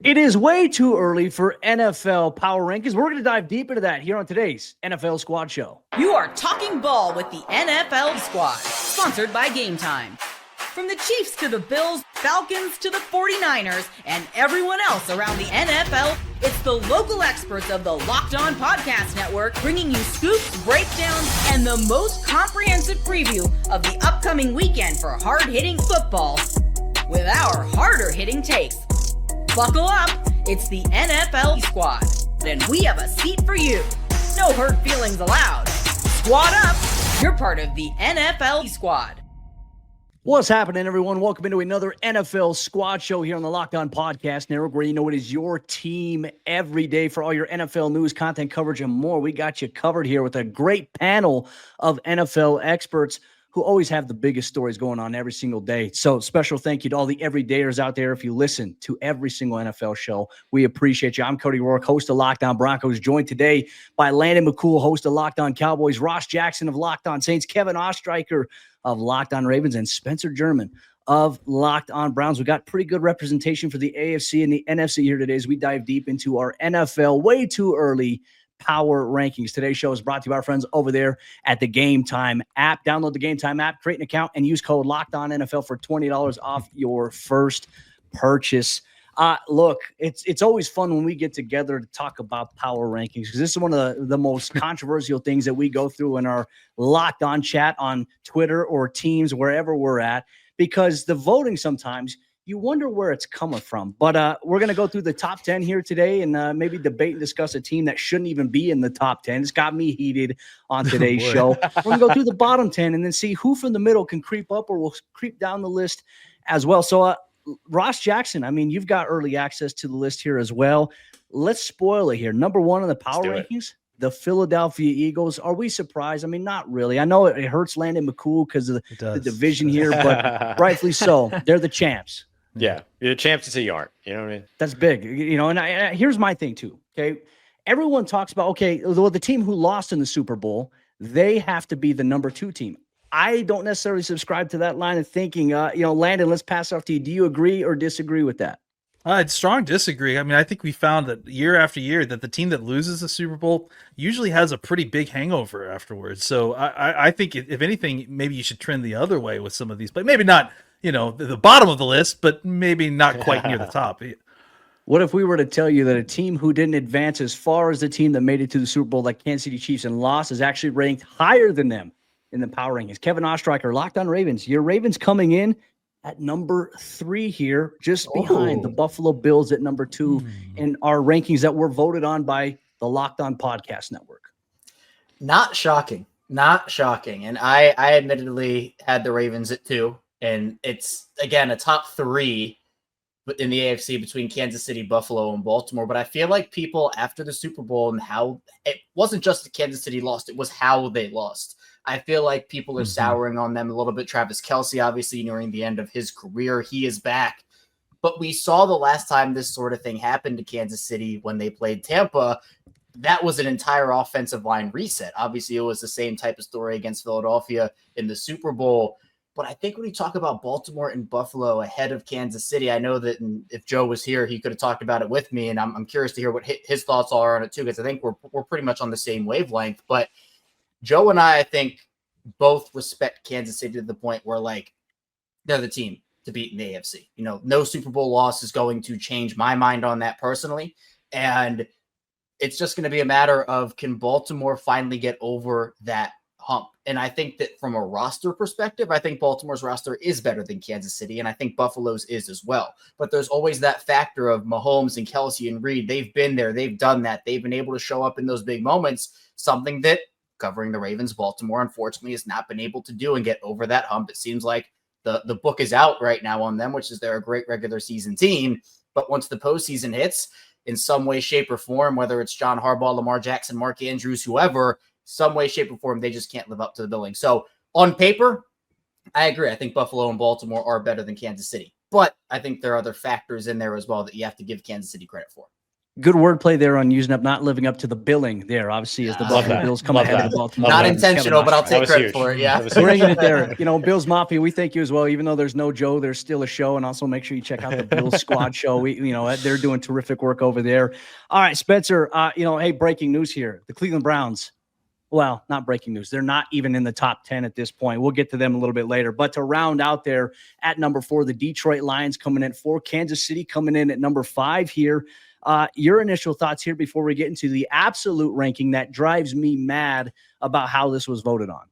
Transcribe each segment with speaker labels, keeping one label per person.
Speaker 1: It is way too early for NFL Power Rankings. We're going to dive deep into that here on today's NFL Squad Show.
Speaker 2: You are talking ball with the NFL Squad, sponsored by Gametime. From the Chiefs to the Bills, Falcons to the 49ers, and everyone else around the NFL, it's the local experts of the Locked On Podcast Network bringing you scoops, breakdowns, and the most comprehensive preview of the upcoming weekend for hard-hitting football with our harder-hitting takes. Buckle up, it's the NFL Squad, and we have a seat for you. No hurt feelings allowed. Squad up, you're part of the NFL Squad.
Speaker 1: What's happening, everyone? Welcome into another NFL Squad Show here on the Locked On Podcast Network, where you know it is your team every day for all your NFL news, content coverage, and more. We got you covered here with a great panel of NFL experts who always have the biggest stories going on every single day. So special thank you to all the everydayers out there. If you listen to every single NFL show, we appreciate you. I'm Cody Rourke, host of Locked On Broncos, joined today by Landon McCool, host of Locked On Cowboys, Ross Jackson of Locked On Saints, Kevin Ostreicher of Locked On Ravens, and Spencer German of Locked On Browns. We got pretty good representation for the AFC and the NFC here today as we dive deep into our NFL way too early Power Rankings. Today's show is brought to you by our friends over there at the Gametime app. Download the Gametime app, create an account, and use code LOCKEDONNFL for $20 off your first purchase. Look, it's always fun when we get together to talk about Power Rankings, because this is one of the most controversial things that we go through in our Locked On chat on Twitter or Teams, wherever we're at, because the voting sometimes – you wonder where it's coming from. But we're going to go through the top 10 here today and maybe debate and discuss a team that shouldn't even be in the top 10. It's got me heated on today's show. We're going to go through the bottom 10 and then see who from the middle can creep up or will creep down the list as well. So Ross Jackson, I mean, you've got early access to the list here as well. Let's spoil it here. Number one on the power rankings, the Philadelphia Eagles. Are we surprised? I mean, not really. I know it hurts Landon McCool because of the division here, but rightfully so. They're the champs.
Speaker 3: Yeah, you're the champs until you aren't. You know what I mean?
Speaker 1: That's big. You know, and here's my thing too. Okay, everyone talks about the team who lost in the Super Bowl, they have to be the number 2 team. I don't necessarily subscribe to that line of thinking. Landon, let's pass it off to you. Do you agree or disagree with that?
Speaker 4: I'd strong disagree. I mean, I think we found that year after year that the team that loses the Super Bowl usually has a pretty big hangover afterwards. So I think if anything, maybe you should trend the other way with some of these, but maybe not. The bottom of the list, but maybe not quite near the top.
Speaker 1: What if we were to tell you that a team who didn't advance as far as the team that made it to the Super Bowl, like Kansas City Chiefs, and lost, is actually ranked higher than them in the power rankings? Kevin Ostreicher, Locked On Ravens. Your Ravens coming in at number 3 here, just behind the Buffalo Bills at number 2 in our rankings that were voted on by the Locked On Podcast Network.
Speaker 5: Not shocking. And I admittedly had the Ravens at 2. And it's, again, a top 3 in the AFC between Kansas City, Buffalo, and Baltimore. But I feel like people after the Super Bowl and how it wasn't just the Kansas City lost, it was how they lost. I feel like people are souring on them a little bit. Travis Kelce, obviously, nearing the end of his career, he is back. But we saw the last time this sort of thing happened to Kansas City when they played Tampa. That was an entire offensive line reset. Obviously, it was the same type of story against Philadelphia in the Super Bowl. But I think when you talk about Baltimore and Buffalo ahead of Kansas City, I know that if Joe was here, he could have talked about it with me. And I'm curious to hear what his thoughts are on it too, because I think we're pretty much on the same wavelength. But Joe and I think, both respect Kansas City to the point where, like, they're the team to beat in the AFC. No Super Bowl loss is going to change my mind on that personally. And it's just going to be a matter of, can Baltimore finally get over that hump? And I think that from a roster perspective, I think Baltimore's roster is better than Kansas City, and I think Buffalo's is as well. But there's always that factor of Mahomes and Kelce and Reed. They've been there. They've done that. They've been able to show up in those big moments, something that covering the Ravens, Baltimore, unfortunately, has not been able to do and get over that hump. It seems like the book is out right now on them, which is they're a great regular season team. But once the postseason hits, in some way, shape, or form, whether it's John Harbaugh, Lamar Jackson, Mark Andrews, whoever, some way, shape, or form, they just can't live up to the billing. So on paper, I agree. I think Buffalo and Baltimore are better than Kansas City. But I think there are other factors in there as well that you have to give Kansas City credit for.
Speaker 1: Good wordplay there on using up, not living up to the billing there. Obviously, as the
Speaker 3: Love
Speaker 1: Buffalo
Speaker 3: that.
Speaker 1: Bills come
Speaker 3: Love
Speaker 1: ahead
Speaker 3: that.
Speaker 1: of the Baltimore
Speaker 5: Not
Speaker 1: Ravens.
Speaker 5: intentional, but I'll
Speaker 3: That
Speaker 5: take
Speaker 3: was
Speaker 5: credit
Speaker 3: huge.
Speaker 5: for it. Yeah.
Speaker 3: That was huge.
Speaker 1: Bringing it there. Bills Mafia, we thank you as well. Even though there's no Joe, there's still a show. And also make sure you check out the Bills Squad show. They're doing terrific work over there. All right, Spencer, hey, breaking news here. The Cleveland Browns, well, not breaking news. They're not even in the top 10 at this point. We'll get to them a little bit later. But to round out there at number 4, the Detroit Lions coming in at 4, Kansas City coming in at number 5 here. Your initial thoughts here before we get into the absolute ranking that drives me mad about how this was voted on.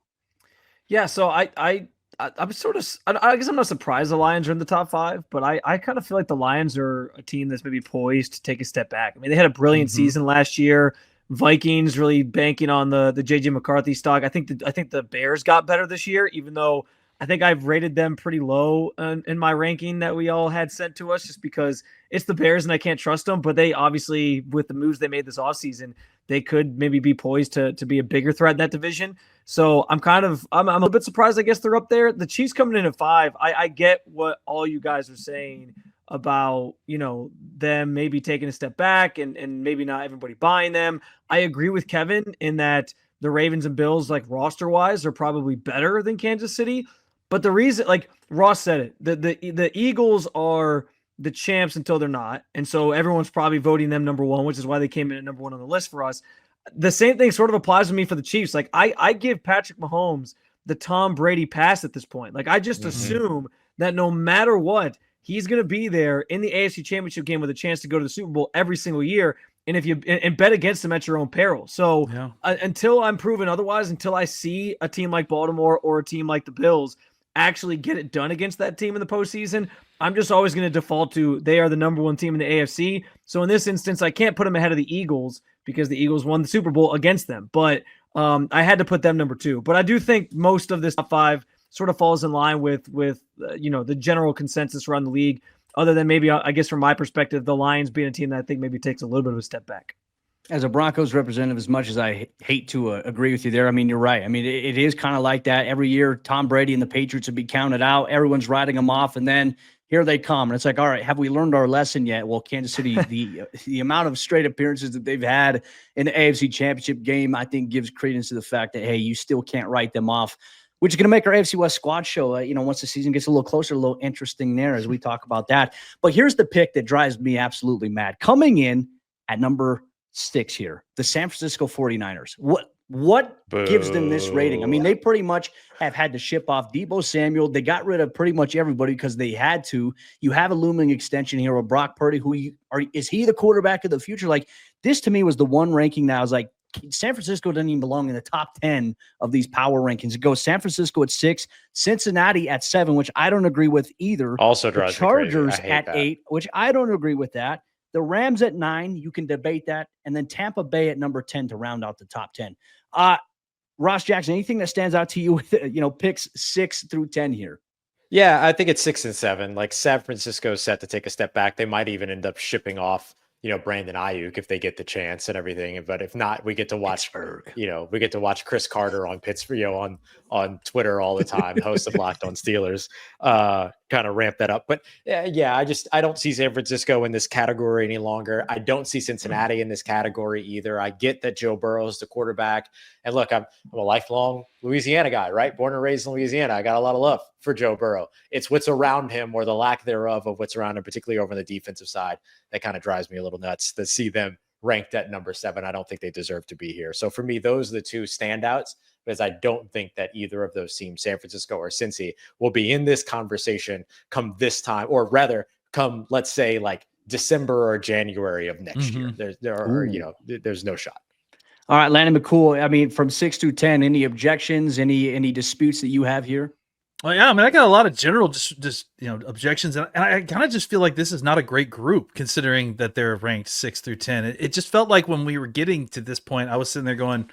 Speaker 6: Yeah, so I'm sort of, I guess I'm not surprised the Lions are in the top 5, but I kind of feel like the Lions are a team that's maybe poised to take a step back. I mean, they had a brilliant season last year. Vikings really banking on the JJ McCarthy stock. I think the Bears got better this year, even though I think I've rated them pretty low in my ranking that we all had sent to us, just because it's the Bears and I can't trust them. But they obviously, with the moves they made this offseason, they could maybe be poised to be a bigger threat in that division. So I'm a bit surprised. I guess they're up there. The Chiefs coming in at 5. I get what all you guys are saying about, them maybe taking a step back and maybe not everybody buying them. I agree with Kevin in that the Ravens and Bills, like roster wise, are probably better than Kansas City. But the reason, like Ross said it, the Eagles are the champs until they're not. And so everyone's probably voting them number 1, which is why they came in at number 1 on the list for us. The same thing sort of applies to me for the Chiefs. Like I give Patrick Mahomes the Tom Brady pass at this point. Like I just assume that no matter what, he's going to be there in the AFC Championship game with a chance to go to the Super Bowl every single year. And if you bet against him at your own peril. So until I'm proven otherwise, until I see a team like Baltimore or a team like the Bills actually get it done against that team in the postseason, I'm just always going to default to they are the number 1 team in the AFC. So in this instance, I can't put them ahead of the Eagles because the Eagles won the Super Bowl against them. But I had to put them number 2. But I do think most of this top 5 sort of falls in line with the general consensus around the league, other than maybe, I guess from my perspective, the Lions being a team that I think maybe takes a little bit of a step back.
Speaker 1: As a Broncos representative, as much as I hate to agree with you there, I mean, you're right. I mean, it is kind of like that. Every year, Tom Brady and the Patriots would be counted out. Everyone's writing them off, and then here they come. And it's like, all right, have we learned our lesson yet? Well, Kansas City, the amount of straight appearances that they've had in the AFC Championship game, I think gives credence to the fact that, hey, you still can't write them off, which is going to make our AFC West squad show, once the season gets a little closer, a little interesting there as we talk about that. But here's the pick that drives me absolutely mad. Coming in at number 6 here, the San Francisco 49ers. What gives them this rating? I mean, they pretty much have had to ship off Deebo Samuel. They got rid of pretty much everybody because they had to. You have a looming extension here with Brock Purdy, is he the quarterback of the future? Like, this to me was the one ranking that I was like, San Francisco doesn't even belong in the top 10 of these power rankings. It goes San Francisco at 6, Cincinnati at 7, which I don't agree with either.
Speaker 3: Also
Speaker 1: the
Speaker 3: drives
Speaker 1: Chargers
Speaker 3: me crazy.
Speaker 1: at 8, which I don't agree with that. The Rams at 9, you can debate that. And then Tampa Bay at number 10 to round out the top 10. Ross Jackson, anything that stands out to you with, picks 6 through 10 here?
Speaker 3: Yeah, I think it's 6 and 7. Like San Francisco is set to take a step back. They might even end up shipping off, Brandon Ayuk if they get the chance and everything. But if not, we get to watch, Chris Carter on Pittsburgh, on Twitter all the time, host of Locked On Steelers, kind of ramp that up. But I don't see San Francisco in this category any longer. I don't see Cincinnati in this category either. I get that Joe Burrow is the quarterback. And look, I'm a lifelong Louisiana guy, right? Born and raised in Louisiana. I got a lot of love for Joe Burrow. It's what's around him, or the lack thereof of what's around him, particularly over on the defensive side, that kind of drives me a little nuts to see them ranked at number 7. I don't think they deserve to be here. So for me, those are the 2 standouts, because I don't think that either of those teams, San Francisco or Cincy, will be in this conversation come this time, or rather come, let's say, like December or January of next year. There's no shot.
Speaker 1: All right, Landon McCool, I mean, from 6 through 10, any objections, any disputes that you have here?
Speaker 4: Well, yeah, I mean, I got a lot of general objections, and I kind of just feel like this is not a great group, considering that they're ranked 6 through 10. It just felt like when we were getting to this point, I was sitting there going,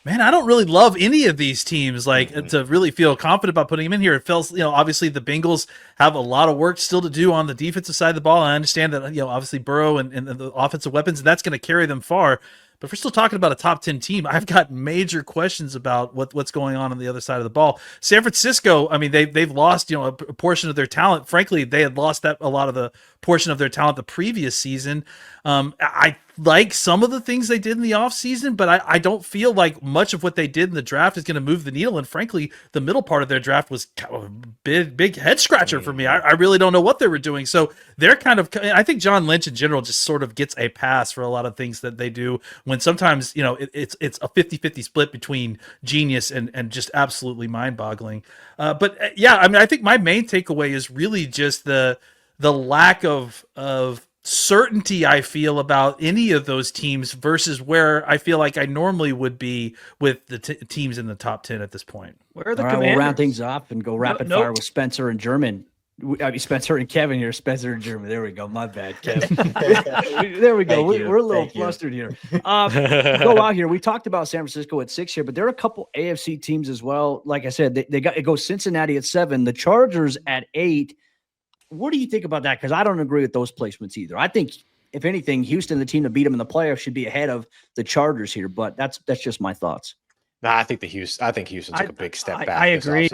Speaker 4: man, I don't really love any of these teams, to really feel confident about putting them in here. It feels, obviously the Bengals have a lot of work still to do on the defensive side of the ball. I understand that, obviously Burrow and the offensive weapons, and that's going to carry them far. But if we're still talking about a top 10 team, I've got major questions about what's going on the other side of the ball. San Francisco, I mean, they've lost, a portion of their talent. Frankly, they had lost a lot of the portion of their talent the previous season. I like some of the things they did in the offseason, but I don't feel like much of what they did in the draft is going to move the needle. And frankly, the middle part of their draft was kind of a big head scratcher for me. I really don't know what they were doing. So they're I think John Lynch in general just sort of gets a pass for a lot of things that they do, when sometimes, it's a 50-50 split between genius and just absolutely mind boggling. But yeah, I mean, I think my main takeaway is really just the lack of certainty I feel about any of those teams versus where I feel like I normally would be with the teams in the top 10 at this point.
Speaker 6: Where are the
Speaker 1: All right,
Speaker 6: Commanders?
Speaker 1: we'll round things up and go rapid fire with Spencer and German. Spencer and Kevin here. Spencer and German. There we go. My bad, Kevin. There we go. We're a little flustered here. Go out here. We talked about San Francisco at 6 here, but there are a couple AFC teams as well. Like I said, they got it goes Cincinnati at 7, the Chargers at 8. What do you think about that? Because I don't agree with those placements either. I think, if anything, Houston, the team to beat them in the playoffs, should be ahead of the Chargers here. But that's just my thoughts.
Speaker 3: Nah, I think Houston took a big step back.
Speaker 6: I agree.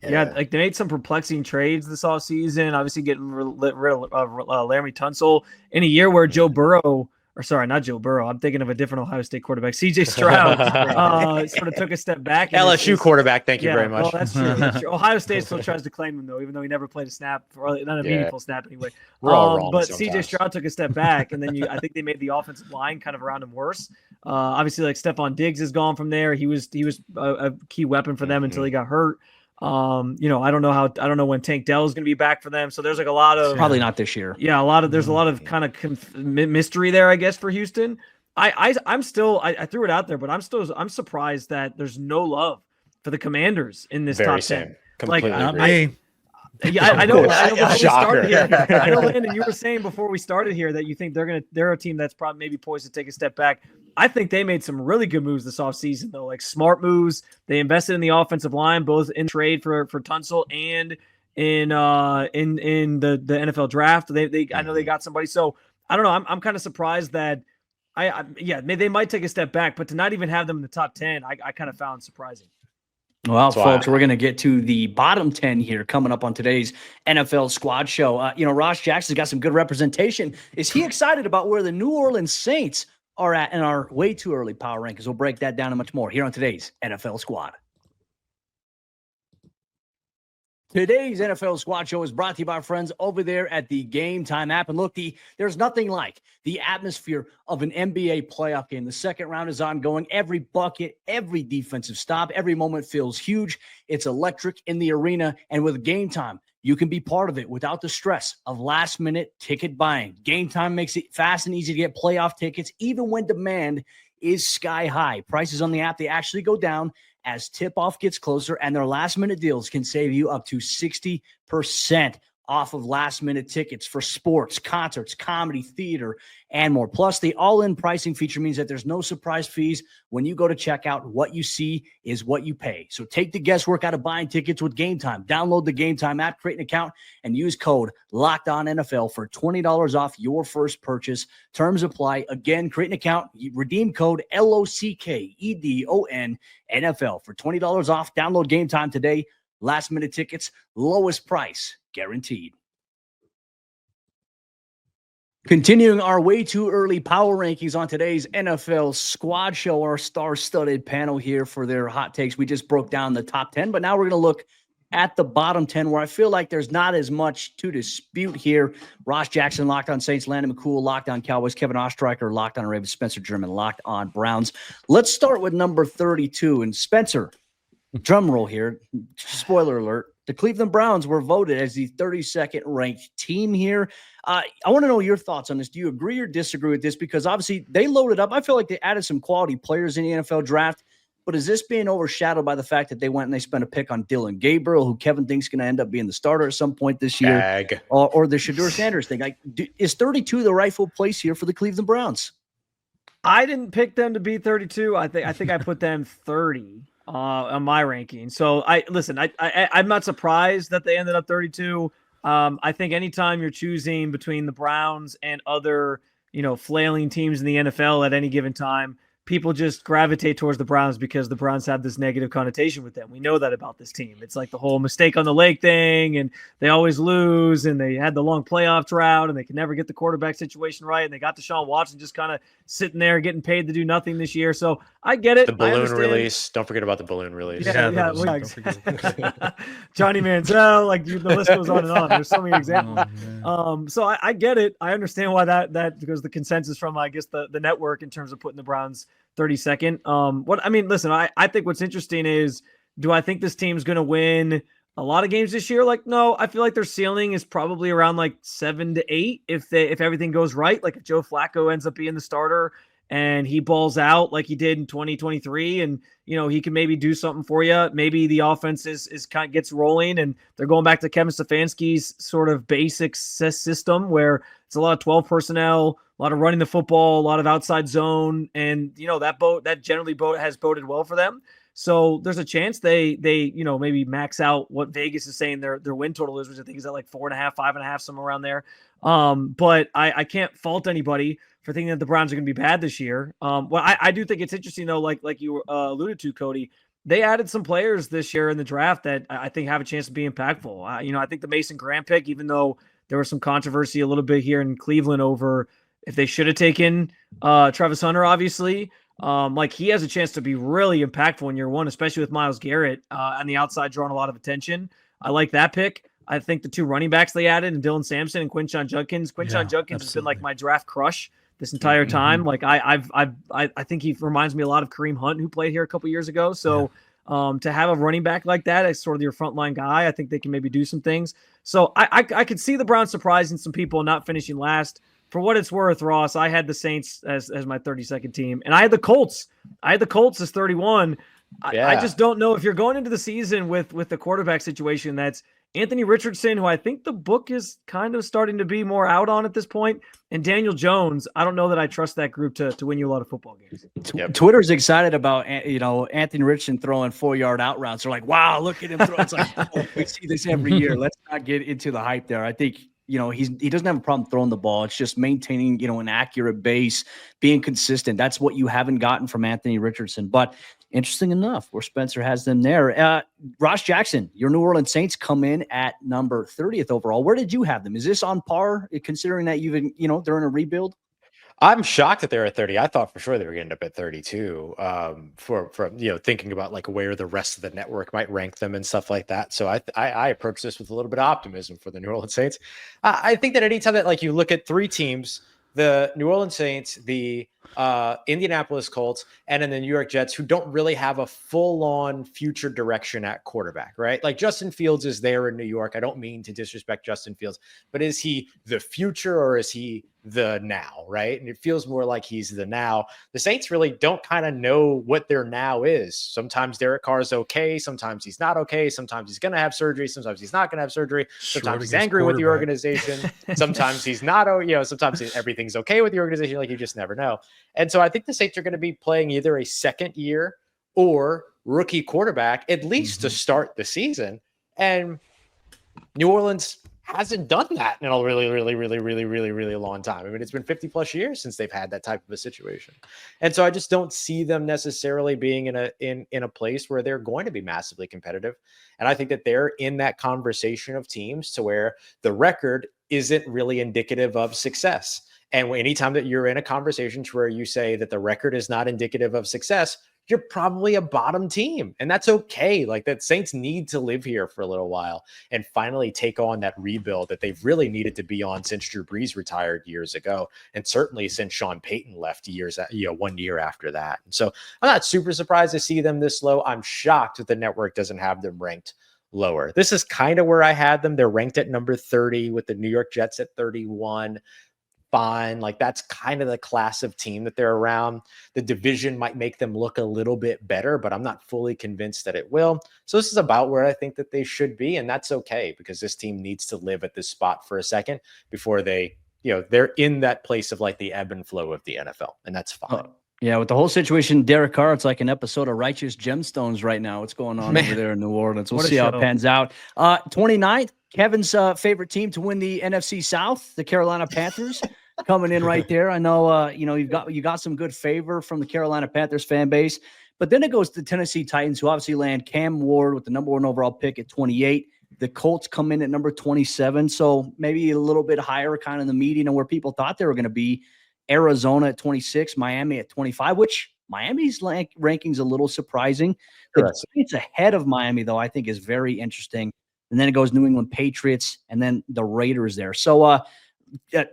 Speaker 6: Yeah, like they made some perplexing trades this offseason. Obviously, getting rid of Laramie Tunsil in a year where Joe Burrow. Or sorry, not Joe Burrow. I'm thinking of a different Ohio State quarterback. CJ Stroud sort of took a step back.
Speaker 3: LSU quarterback, thank you very much.
Speaker 6: Well, that's true. That's true. Ohio State still tries to claim him, though, even though he never played a snap, or not a meaningful snap anyway.
Speaker 3: We're all wrong
Speaker 6: but
Speaker 3: sometimes.
Speaker 6: CJ Stroud took a step back, and then I think they made the offensive line kind of around him worse. Obviously, like Stephon Diggs is gone from there. He was a key weapon for them until he got hurt. I don't know when Tank Dell is going to be back for them. So there's like a lot of
Speaker 1: probably not this year.
Speaker 6: Yeah, there's a lot of kind of mystery there, I guess, for Houston. I'm still threw it out there, but I'm surprised that there's no love for the Commanders in this top 10.
Speaker 3: Completely
Speaker 6: agree. I know. I know, Landon, you were saying before we started here that you think they're a team that's probably maybe poised to take a step back. I think they made some really good moves this offseason, though, like smart moves. They invested in the offensive line, both in trade for Tunsil and in the NFL draft. I know they got somebody. So I don't know. I'm kind of surprised that they might take a step back, but to not even have them in the top 10, I kind of found surprising.
Speaker 1: Well, folks, we're going to get to the bottom 10 here coming up on today's NFL Squad Show. Ross Jackson's got some good representation. Is he excited about where the New Orleans Saints are at in our way too early power rankings? We'll break that down and much more here on today's NFL Squad. Today's NFL Squad Show is brought to you by our friends over there at the Gametime app. And look, there's nothing like the atmosphere of an NBA playoff game. The second round is ongoing. Every bucket, every defensive stop, every moment feels huge. It's electric in the arena. And with Gametime, you can be part of it without the stress of last-minute ticket buying. Gametime makes it fast and easy to get playoff tickets, even when demand is sky high. Prices on the app, they actually go down as tip-off gets closer, and their last-minute deals can save you up to 60% off of last-minute tickets for sports, concerts, comedy, theater, and more. Plus, the all-in pricing feature means that there's no surprise fees when you go to checkout. What you see is what you pay. So take the guesswork out of buying tickets with Gametime. Download the Gametime app, create an account, and use code LOCKEDONNFL for $20 off your first purchase. Terms apply. Again, create an account, redeem code LOCKEDON NFL for $20 off. Download Gametime today. Last-minute tickets, lowest price guaranteed. Continuing our way too early power rankings on today's NFL Squad Show, our star-studded panel here for their hot takes. We just broke down the top 10, but now we're going to look at the bottom 10 where I feel like there's not as much to dispute here. Ross Jackson, Locked on Saints. Landon McCool, Locked on Cowboys. Kevin Ostreicher, Locked on Ravens. Spencer German, Locked on Browns. Let's start with number 32. And Spencer, drum roll here. Spoiler alert. The Cleveland Browns were voted as the 32nd ranked team here. I want to know your thoughts on this. Do you agree or disagree with this? Because obviously they loaded up. I feel like they added some quality players in the NFL draft. But is this being overshadowed by the fact that they went and they spent a pick on Dylan Gabriel, who Kevin thinks going to end up being the starter at some point this year? Or the Shedeur Sanders thing? Is 32 the rightful place here for the Cleveland Browns?
Speaker 6: I didn't pick them to be 32. I think I put them 30. On my ranking. So I'm not surprised that they ended up 32. I think anytime you're choosing between the Browns and other, flailing teams in the NFL at any given time, people just gravitate towards the Browns because the Browns have this negative connotation with them. We know that about this team. It's like the whole mistake on the lake thing, and they always lose, and they had the long playoff drought, and they can never get the quarterback situation right, and they got Deshaun Watson just kind of sitting there getting paid to do nothing this year. So I get it.
Speaker 3: The balloon release. Don't forget about the balloon release.
Speaker 6: Yeah. Johnny Manziel, like the list goes on and on. There's so many examples. So I get it. I understand why that because the consensus from, I guess, the network in terms of putting the Browns 32nd. Listen, I think what's interesting is, do I think this team's going to win a lot of games this year? Like, no, I feel like their ceiling is probably around like 7 to 8 if everything goes right. Like if Joe Flacco ends up being the starter and he balls out like he did in 2023, and he can maybe do something for you. Maybe the offense is kind of gets rolling, and they're going back to Kevin Stefanski's sort of basic system where it's a lot of 12 personnel, a lot of running the football, a lot of outside zone, and that generally has boded well for them. So there's a chance they maybe max out what Vegas is saying their win total is, which I think is at like 4.5, 5.5, somewhere around there. But I can't fault anybody for thinking that the Browns are going to be bad this year. I do think it's interesting though, like you alluded to, Cody. They added some players this year in the draft that I think have a chance to be impactful. I think the Mason Graham pick, even though there was some controversy a little bit here in Cleveland over if they should have taken Travis Hunter, obviously. He has a chance to be really impactful in year one, especially with Myles Garrett on the outside drawing a lot of attention. I like that pick. I think the two running backs they added, and Dylan Sampson and Quinshon Judkins. Judkins has been like my draft crush this entire time. Like I think he reminds me a lot of Kareem Hunt, who played here a couple years ago. So to have a running back like that as sort of your frontline guy, I think they can maybe do some things. So I could see the Browns surprising some people and not finishing last. For what it's worth, Ross, I had the Saints as my 32nd team, and I had the Colts. As 31. I just don't know if you're going into the season with the quarterback situation. That's Anthony Richardson, who I think the book is kind of starting to be more out on at this point, and Daniel Jones. I don't know that I trust that group to win you a lot of football games.
Speaker 1: Twitter's excited about Anthony Richardson throwing 4-yard out routes. They're like, wow, look at him throw. It's like, we see this every year. Let's not get into the hype there. I think he doesn't have a problem throwing the ball. It's just maintaining, an accurate base, being consistent. That's what you haven't gotten from Anthony Richardson. But interesting enough, where Spencer has them there. Ross Jackson, your New Orleans Saints come in at number 30th overall. Where did you have them? Is this on par, considering that they're in a rebuild?
Speaker 3: I'm shocked that they're at 30. I thought for sure they were going to end up at 32. For thinking about like where the rest of the network might rank them and stuff like that. So I approach this with a little bit of optimism for the New Orleans Saints. I think that anytime that like you look at three teams, the New Orleans Saints, the Indianapolis Colts, and then the New York Jets, who don't really have a full-on future direction at quarterback, right? Like Justin Fields is there in New York. I don't mean to disrespect Justin Fields, but is he the future or is he the now, right? And it feels more like he's the now. The Saints really don't kind of know what their now is. Sometimes Derek Carr's okay. Sometimes he's not okay. Sometimes he's going to have surgery. Sometimes he's not going to have surgery. Sometimes he's angry with the organization. Sometimes he's not, sometimes everything's okay with the organization. Like you just never know. And so I think the Saints are going to be playing either a second year or rookie quarterback, at least to start the season. And New Orleans hasn't done that in a really, really, really, really, really, really long time. I mean, it's been 50 plus years since they've had that type of a situation. And so I just don't see them necessarily being in a place where they're going to be massively competitive. And I think that they're in that conversation of teams to where the record isn't really indicative of success. And anytime that you're in a conversation to where you say that the record is not indicative of success, you're probably a bottom team. And that's okay. Like that Saints need to live here for a little while and finally take on that rebuild that they've really needed to be on since Drew Brees retired years ago. And certainly since Sean Payton left 1 year after that. And so I'm not super surprised to see them this low. I'm shocked that the network doesn't have them ranked lower. This is kind of where I had them. They're ranked at number 30 with the New York Jets at 31. Fine. Like that's kind of the class of team that they're around. The division might make them look a little bit better, but I'm not fully convinced that it will. So this is about where I think that they should be. And that's okay because this team needs to live at this spot for a second before they're in that place of like the ebb and flow of the NFL. And that's fine.
Speaker 1: Yeah, with the whole situation, Derek Carr, it's like an episode of Righteous Gemstones right now. What's going on over there in New Orleans? We'll see how it pans out. 29th, Kevin's favorite team to win the NFC South, the Carolina Panthers. coming in right there. I know, you got some good favor from the Carolina Panthers fan base, but then it goes to the Tennessee Titans, who obviously land Cam Ward with the number 1 overall pick at 28. The Colts come in at number 27, so maybe a little bit higher, kind of in the median of where people thought they were going to be. Arizona at 26, Miami at 25, which Miami's ranking's a little surprising. The Giants ahead of Miami, though, I think is very interesting. And then it goes New England Patriots, and then the Raiders there. So,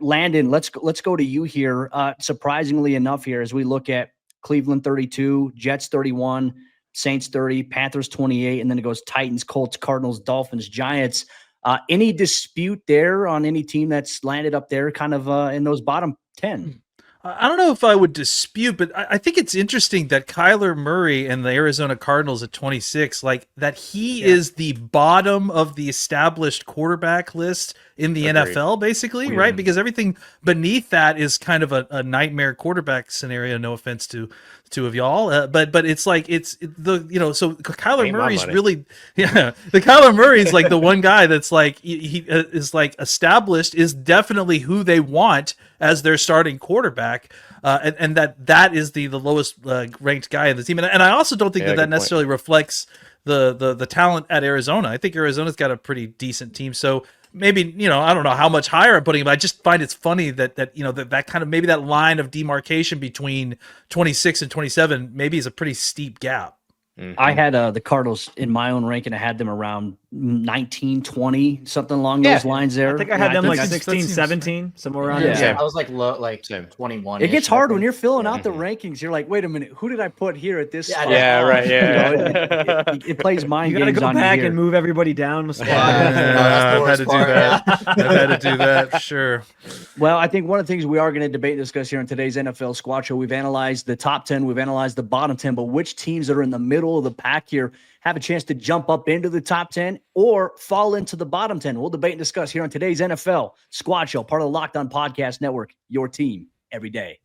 Speaker 1: Landon, let's go to you here. Surprisingly enough, here as we look at Cleveland 32, Jets 31, Saints 30, Panthers 28, and then it goes Titans, Colts, Cardinals, Dolphins, Giants. Any dispute there on any team that's landed up there, kind of in those bottom 10?
Speaker 4: I don't know if I would dispute, but I think it's interesting that Kyler Murray and the Arizona Cardinals at 26, like that he is the bottom of the established quarterback list in the NFL, basically, right? Because everything beneath that is kind of a nightmare quarterback scenario. No offense to the two of y'all, but it's like so Kyler Murray's really, the Kyler Murray's like the one guy that's like he is like established, is definitely who they want as their starting quarterback, and that is the lowest ranked guy in the team, and I also don't think that necessarily reflects the talent at Arizona. I think Arizona's got a pretty decent team, so maybe, I don't know how much higher I'm putting him, but I just find it's funny that that kind of, maybe that line of demarcation between 26 and 27 maybe is a pretty steep gap.
Speaker 1: Mm-hmm. I had the Cardinals in my own ranking. I had them around 19, 20, something along those lines there.
Speaker 6: I think I had them like 16, 17, somewhere around there.
Speaker 5: Yeah, I was like 21.
Speaker 1: It gets hard when you're filling out the rankings. You're like, wait a minute, who did I put here at this spot? It plays mind
Speaker 6: games. You got to go back and move everybody down.
Speaker 4: I've had to do that. I've had to do that for sure.
Speaker 1: Well, I think one of the things we are going to debate and discuss here in today's NFL Squad Show, we've analyzed the top 10, we've analyzed the bottom 10, but which teams that are in the middle of the pack here have a chance to jump up into the top 10 or fall into the bottom 10. We'll debate and discuss here on today's NFL Squad Show, part of the Locked On Podcast Network, your team every day.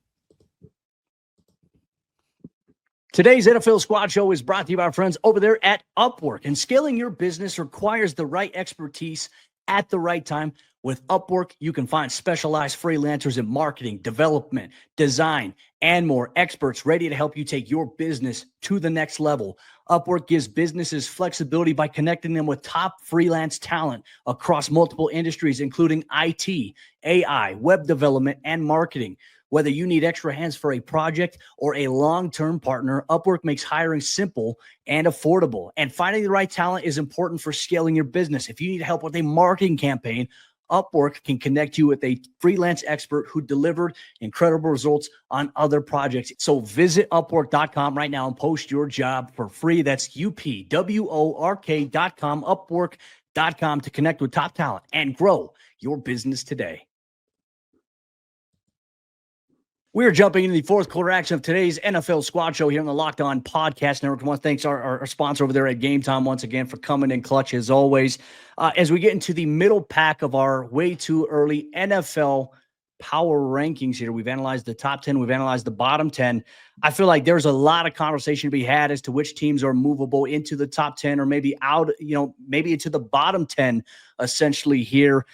Speaker 1: Today's NFL Squad Show is brought to you by our friends over there at Upwork. And scaling your business requires the right expertise at the right time. With Upwork, you can find specialized freelancers in marketing, development, design, and more, experts ready to help you take your business to the next level. Upwork gives businesses flexibility by connecting them with top freelance talent across multiple industries, including IT, AI, web development, and marketing. Whether you need extra hands for a project or a long-term partner, Upwork makes hiring simple and affordable. And finding the right talent is important for scaling your business. If you need help with a marketing campaign, Upwork can connect you with a freelance expert who delivered incredible results on other projects. So visit Upwork.com right now and post your job for free. That's UPWORK.com, Upwork.com, to connect with top talent and grow your business today. We're jumping into the fourth quarter action of today's NFL Squad Show here on the Locked On Podcast Network. I want to thank our sponsor over there at Gametime once again for coming in clutch as always. As we get into the middle pack of our way too early NFL power rankings here, we've analyzed the top 10, we've analyzed the bottom 10. I feel like there's a lot of conversation to be had as to which teams are movable into the top 10 or maybe out, maybe into the bottom 10 essentially here.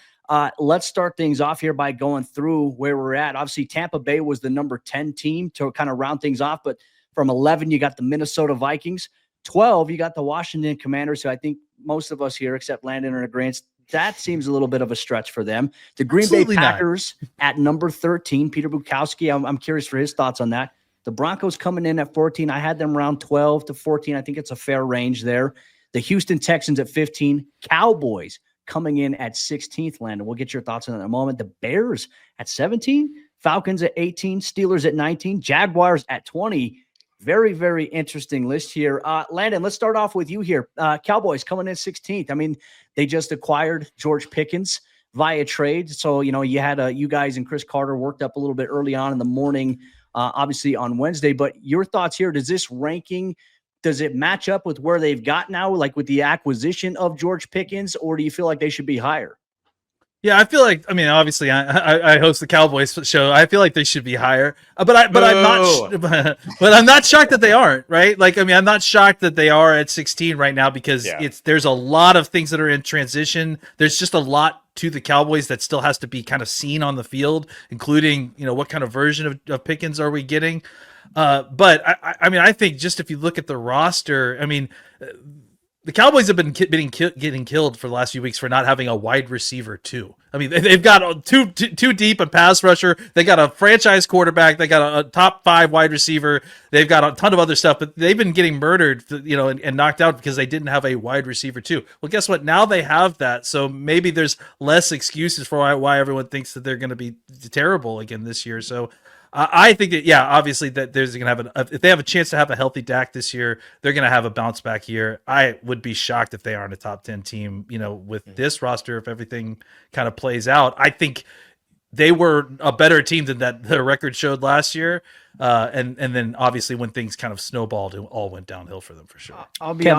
Speaker 1: Let's start things off here by going through where we're at. Obviously, Tampa Bay was the number 10 team to kind of round things off. But from 11, you got the Minnesota Vikings. 12, you got the Washington Commanders, who I think most of us here, except Landon, are in agreement. That seems a little bit of a stretch for them. The Green Bay Packers at number 13. Peter Bukowski, I'm curious for his thoughts on that. The Broncos coming in at 14. I had them around 12 to 14. I think it's a fair range there. The Houston Texans at 15. Cowboys coming in at 16th, Landon. We'll get your thoughts on that in a moment. The Bears at 17, Falcons at 18, Steelers at 19, Jaguars at 20. Very, very interesting list here. Landon, let's start off with you here. Cowboys coming in 16th. I mean, they just acquired George Pickens via trade. So, you had you guys and Chris Carter worked up a little bit early on in the morning, obviously on Wednesday. But your thoughts here, does this ranking, does it match up with where they've got now, like with the acquisition of George Pickens, or do you feel like they should be higher?
Speaker 4: Yeah, I feel like, I mean, obviously I host the Cowboys show. I feel like they should be higher, but I'm not shocked that they aren't, right? Like, I mean, I'm not shocked that they are at 16 right now because there's a lot of things that are in transition. There's just a lot to the Cowboys that still has to be kind of seen on the field, including, what kind of version of Pickens are we getting? But I mean, I think just if you look at the roster, I mean, the Cowboys have been getting killed for the last few weeks for not having a wide receiver too. I mean, they've got too deep a pass rusher. They got a franchise quarterback. They got a top 5 wide receiver. They've got a ton of other stuff, but they've been getting murdered, and knocked out because they didn't have a wide receiver too. Well, guess what? Now they have that, so maybe there's less excuses for why everyone thinks that they're going to be terrible again this year. So I think that, obviously that there's going to have if they have a chance to have a healthy Dak this year, they're going to have a bounce back year. I would be shocked if they aren't a top 10 team, with this roster, if everything kind of plays out. I think they were a better team than that the record showed last year. And then obviously when things kind of snowballed, it all went downhill for them for sure.
Speaker 6: I'll be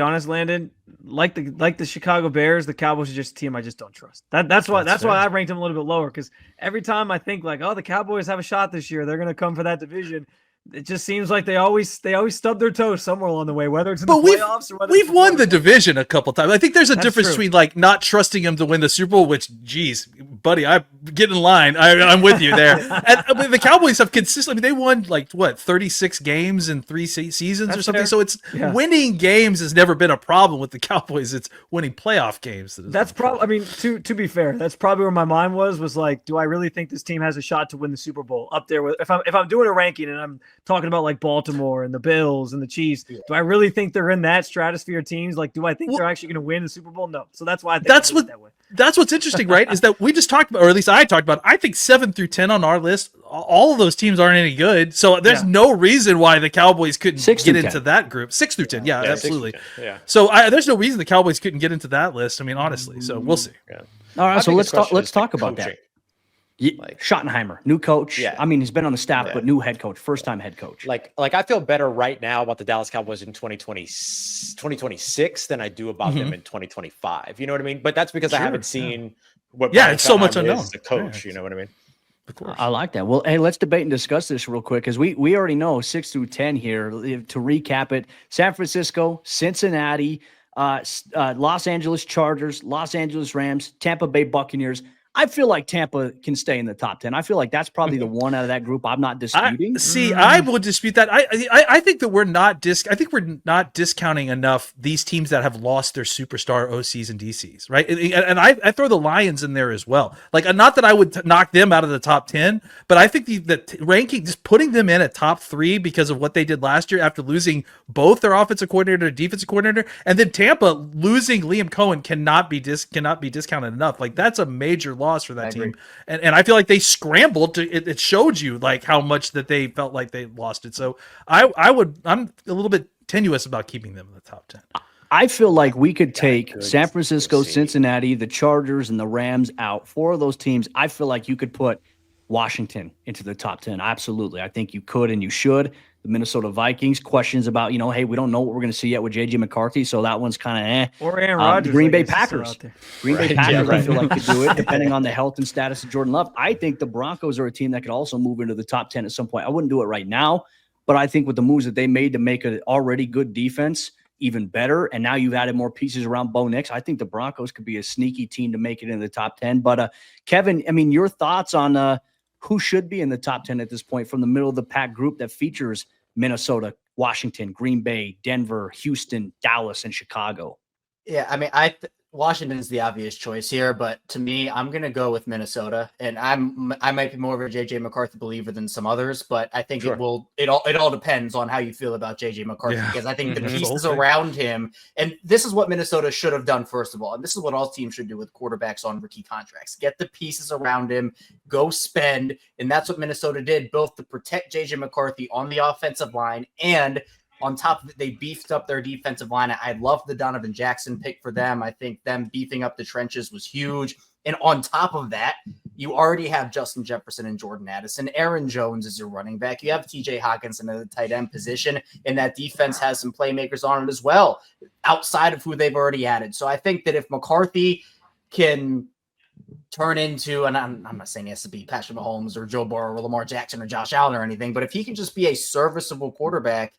Speaker 6: honest, Landon. Like the Chicago Bears, the Cowboys are just a team I just don't trust. That's why I ranked them a little bit lower, because every time I think like, oh, the Cowboys have a shot this year, they're going to come for that division. It just seems like they always stub their toes somewhere along the way, whether it's in the playoffs or whether
Speaker 4: we've won the division a couple times. I think there's a difference between like not trusting them to win the Super Bowl, which, geez, buddy, I get in line. I'm with you there. And I mean, the Cowboys have consistently, they won like 36 games in 3 seasons or something. So it's winning games has never been a problem with the Cowboys. It's winning playoff games.
Speaker 6: That's probably, I mean, to be fair, that's probably where my mind was like, do I really think this team has a shot to win the Super Bowl? Up there with, if I'm doing a ranking and I'm talking about like Baltimore and the Bills and the Chiefs, do I really think they're in that stratosphere of teams? Like, do I think they're actually going to win the Super Bowl? No. So that's why I think that way.
Speaker 4: That's what's interesting, right? Is that we just talked about, or at least I talked about, I think 7 through 10 on our list, all of those teams aren't any good. So there's no reason why the Cowboys couldn't get into that group. 6 through 10. Yeah, absolutely. So there's no reason the Cowboys couldn't get into that list. I mean, honestly, so we'll see.
Speaker 1: Yeah. All right. So let's talk about that. Schottenheimer, new coach. Yeah. I mean, he's been on the staff, but new head coach, first-time head coach.
Speaker 3: Like I feel better right now about the Dallas Cowboys in 2026 than I do about them in 2025. You know what I mean? But that's because I haven't seen what.
Speaker 4: It's so much unknown.
Speaker 3: As a coach, you know what I mean?
Speaker 1: Of course. I like that. Well, hey, let's debate and discuss this real quick, because we already know 6 through 10 here. To recap it: San Francisco, Cincinnati, Los Angeles Chargers, Los Angeles Rams, Tampa Bay Buccaneers. I feel like Tampa can stay in the top 10. I feel like that's probably the one out of that group I'm not disputing.
Speaker 4: I would dispute that. I think that we're not discounting enough these teams that have lost their superstar OCs and DCs, right? And I throw the Lions in there as well. Like, not that I would knock them out of the top 10, but I think the ranking, just putting them in at top 3 because of what they did last year after losing both their offensive coordinator and defensive coordinator, and then Tampa losing Liam Cohen cannot be discounted enough. Like, that's a major loss for that team. And I feel like they scrambled to it showed you like how much that they felt like they lost it. So I'm a little bit tenuous about keeping them in the top 10.
Speaker 1: I feel like we could take San Francisco, Cincinnati, the Chargers, and the Rams out. 4 of those teams, I feel like you could put Washington into the top 10. Absolutely. I think you could and you should. The Minnesota Vikings, questions about, hey, we don't know what we're going to see yet with J.J. McCarthy, so that one's kind of
Speaker 6: Or Aaron Rodgers.
Speaker 1: Green Bay Packers. I feel like could do it, depending on the health and status of Jordan Love. I think the Broncos are a team that could also move into the top 10 at some point. I wouldn't do it right now, but I think with the moves that they made to make an already good defense even better, and now you've added more pieces around Bo Nix, I think the Broncos could be a sneaky team to make it in the top 10. But Kevin, I mean, your thoughts on who should be in the top 10 at this point from the middle of the pack group that features Minnesota, Washington, Green Bay, Denver, Houston, Dallas, and Chicago?
Speaker 5: Yeah, I mean, Washington is the obvious choice here, but to me, I'm going to go with Minnesota, and I might be more of a JJ McCarthy believer than some others, but I think it all depends on how you feel about JJ McCarthy, because I think the pieces around him, and this is what Minnesota should have done first of all, and this is what all teams should do with quarterbacks on rookie contracts: get the pieces around him, go spend, and that's what Minnesota did, both to protect JJ McCarthy on the offensive line, and on top of it, they beefed up their defensive line. I love the Donovan Jackson pick for them. I think them beefing up the trenches was huge. And on top of that, you already have Justin Jefferson and Jordan Addison. Aaron Jones is your running back. You have TJ Hawkinson at the tight end position, and that defense has some playmakers on it as well, outside of who they've already added. So I think that if McCarthy can turn into, and I'm not saying he has to be Patrick Mahomes or Joe Burrow or Lamar Jackson or Josh Allen or anything, but if he can just be a serviceable quarterback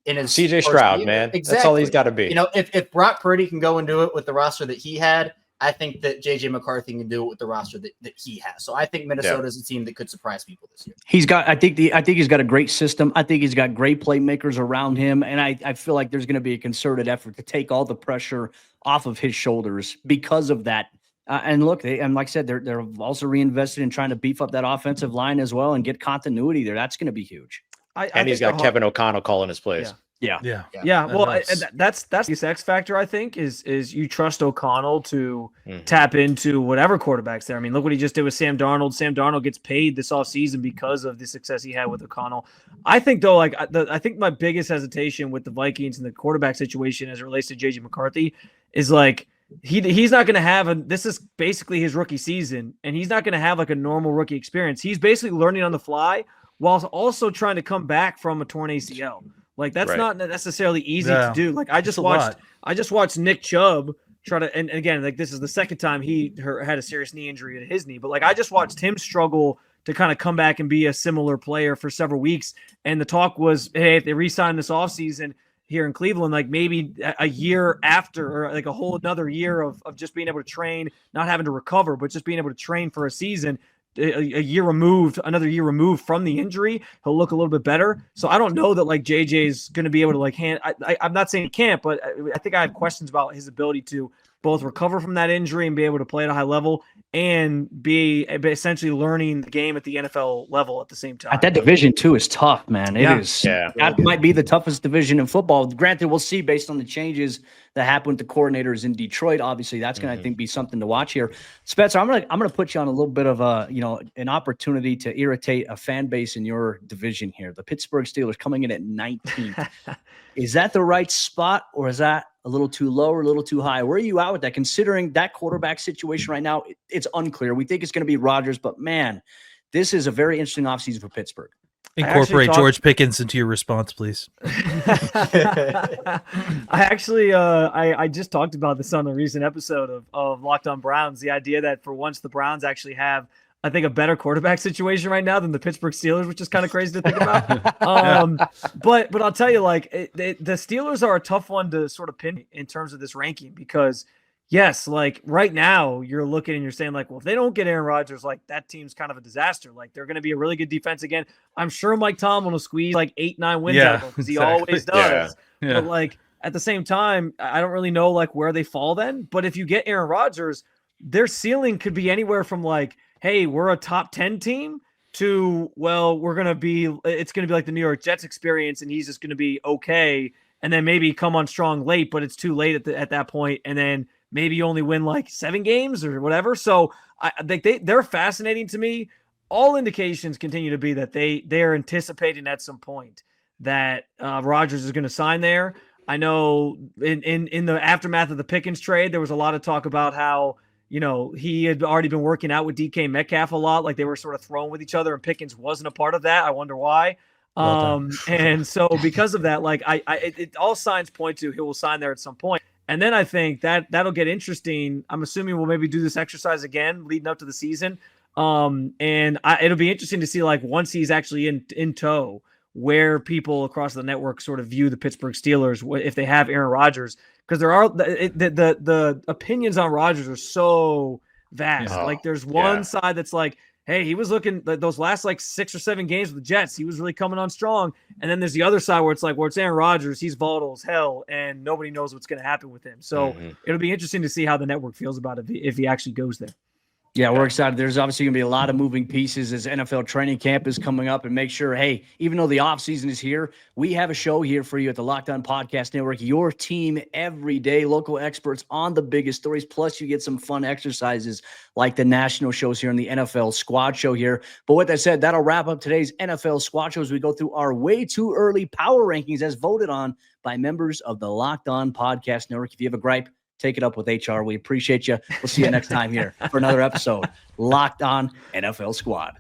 Speaker 5: in his
Speaker 3: CJ
Speaker 5: first
Speaker 3: Stroud,
Speaker 5: year,
Speaker 3: man.
Speaker 5: exactly.
Speaker 3: That's all he's got to be.
Speaker 5: If Brock Purdy can go and do it with the roster that he had, I think that JJ McCarthy can do it with the roster that he has. So I think Minnesota is a team that could surprise people this year.
Speaker 1: I think he's got a great system. I think he's got great playmakers around him. And I feel like there's going to be a concerted effort to take all the pressure off of his shoulders because of that. And look, and like I said, they're also reinvested in trying to beef up that offensive line as well and get continuity there. That's going to be huge.
Speaker 3: And he's got Kevin O'Connell calling his plays.
Speaker 1: Yeah.
Speaker 6: Well, that's the X factor. I think is you trust O'Connell to tap into whatever quarterbacks there. I mean, look what he just did with Sam Darnold. Sam Darnold gets paid this offseason because of the success he had with O'Connell. I think though, I think my biggest hesitation with the Vikings and the quarterback situation as it relates to JJ McCarthy is like he's not going to have this is basically his rookie season, and he's not going to have like a normal rookie experience. He's basically learning on the fly while also trying to come back from a torn ACL. Like that's not necessarily easy to do. Like I just watched Nick Chubb try to, and again, like this is the second time he had a serious knee injury to his knee, but like I just watched him struggle to kind of come back and be a similar player for several weeks. And the talk was, hey, if they re-sign this offseason here in Cleveland, like maybe a year after, or like a whole another year of just being able to train, not having to recover, but just being able to train for a season. Another year removed from the injury, he'll look a little bit better. So I don't know that like JJ's going to be able to like I'm not saying he can't, but I think I have questions about his ability to both recover from that injury and be able to play at a high level and be essentially learning the game at the NFL level at the same time.
Speaker 1: That division too is tough, man. It is.
Speaker 3: Yeah.
Speaker 1: That might be the toughest division in football. Granted, we'll see based on the changes that happened with the coordinators in Detroit. Obviously, that's going to, I think, be something to watch here. Spencer, I'm gonna put you on a little bit of an opportunity to irritate a fan base in your division here. The Pittsburgh Steelers coming in at 19th. Is that the right spot, or is that a little too low or a little too high? Where are you at with that? Considering that quarterback situation right now, it's unclear. We think it's going to be Rodgers, but man, this is a very interesting offseason for Pittsburgh.
Speaker 4: Incorporate George Pickens into your response, please.
Speaker 6: I just talked about this on a recent episode of Locked On Browns. The idea that for once the Browns actually have, I think, a better quarterback situation right now than the Pittsburgh Steelers, which is kind of crazy to think about. But I'll tell you, like the Steelers are a tough one to sort of pin in terms of this ranking because, yes, like right now you're looking and you're saying like, well, if they don't get Aaron Rodgers, like that team's kind of a disaster. Like they're going to be a really good defense again. I'm sure Mike Tomlin will squeeze like 8-9 wins out of them because he always does. Yeah. But like at the same time, I don't really know like where they fall then. But if you get Aaron Rodgers, their ceiling could be anywhere from like, hey, we're a top 10 team to, well, it's going to be like the New York Jets experience and he's just going to be okay. And then maybe come on strong late, but it's too late at that point. And then maybe you only win like 7 games or whatever. So I think they're fascinating to me. All indications continue to be that they're anticipating at some point that Rodgers is going to sign there. I know in the aftermath of the Pickens trade, there was a lot of talk about how, he had already been working out with DK Metcalf a lot. Like they were sort of thrown with each other and Pickens wasn't a part of that. I wonder why. And so because of that, like it all signs point to he will sign there at some point. And then I think that'll get interesting. I'm assuming we'll maybe do this exercise again leading up to the season. And it'll be interesting to see like once he's actually in tow, where people across the network sort of view the Pittsburgh Steelers if they have Aaron Rodgers. Because there are the opinions on Rodgers are so vast. Like there's one side that's like, hey, he was looking those last like 6 or 7 games with the Jets. He was really coming on strong. And then there's the other side where it's like, well, it's Aaron Rodgers. He's volatile as hell, and nobody knows what's going to happen with him. So it'll be interesting to see how the network feels about it if he actually goes there.
Speaker 1: Yeah, we're excited. There's obviously going to be a lot of moving pieces as NFL training camp is coming up, and make sure, hey, even though the offseason is here, we have a show here for you at the Locked On Podcast Network, your team every day, local experts on the biggest stories, plus you get some fun exercises like the national shows here in the NFL Squad Show here. But with that said, that'll wrap up today's NFL Squad Show as we go through our way too early power rankings as voted on by members of the Locked On Podcast Network. If you have a gripe, take it up with HR. We appreciate you. We'll see you next time here for another episode. Locked On NFL Squad.